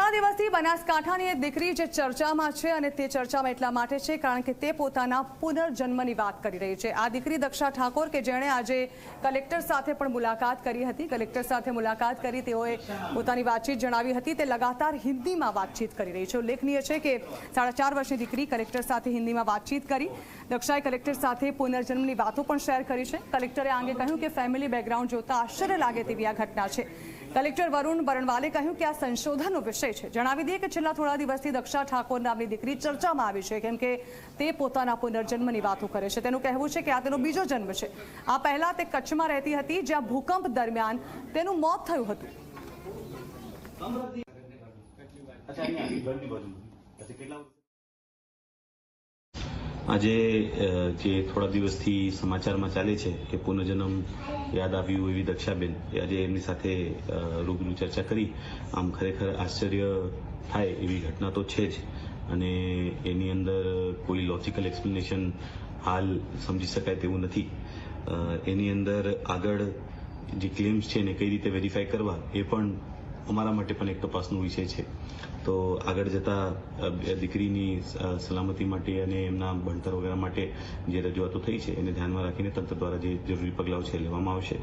થોડા દિવસથી બનાસકાંઠાની એક દીકરી જે ચર્ચામાં છે અને તે ચર્ચામાં એટલા માટે છે કારણ કે તે પોતાના પુનર્જન્મની વાત કરી રહી છે। આ દીકરી દક્ષા ઠાકોર કે જેણે આજે કલેક્ટર સાથે પણ મુલાકાત કરી હતી। કલેક્ટર સાથે મુલાકાત કરી તેઓએ પોતાની વાતચીત જણાવી હતી। તે લગાતાર હિન્દીમાં વાતચીત કરી રહી છે। ઉલ્લેખનીય છે કે 4.5 વર્ષની દીકરી કલેક્ટર સાથે હિન્દીમાં વાતચીત કરી। દક્ષાએ કલેક્ટર સાથે પુનર્જન્મની વાતો પણ શેર કરી છે। કલેક્ટરે આ અંગે કહ્યું કે ફેમિલી બેકગ્રાઉન્ડ જોતા આશ્ચર્ય લાગે તેવી આ ઘટના છે। કલેક્ટર વરુણ બરણવાલે કહ્યું કે આ સંશોધનનો વિષય છે। જણાવી દઈએ કે છેલ્લા થોડા દિવસથી દક્ષા ઠાકોર નામની દીકરી ચર્ચામાં આવી છે કેમ કે તે પોતાના પુનર્જન્મની વાતો કરે છે। તેનું કહેવું છે કે આ તેનો બીજો જન્મ છે। આ પહેલા તે કચ્છમાં રહેતી હતી જ્યાં ભૂકંપ દરમિયાન તેનું મોત થયું હતું। આજે જે થોડા દિવસથી સમાચારમાં ચાલે છે કે પુનર્જન્મ યાદ આવ્યું એવી દક્ષાબેન આજે એમની સાથે રૂબરૂ ચર્ચા કરી। આમ ખરેખર આશ્ચર્ય થાય એવી ઘટના તો છે જ અને એની અંદર કોઈ લોજિકલ એક્સપ્લેનેશન હાલ સમજી શકાય તેવું નથી। એની અંદર આગળ જે ક્લેમ્સ છે ને કઈ રીતે વેરીફાઈ કરવા એ પણ અમારા માટે પણ એક તપાસનો વિષય છે। તો આગળ જતા દીકરીની સલામતી માટે અને એમના ભણતર વગેરે માટે જે રજૂઆતો થઈ છે એને ધ્યાનમાં રાખીને તંત્ર દ્વારા જે જરૂરી પગલાઓ છે લેવામાં આવશે।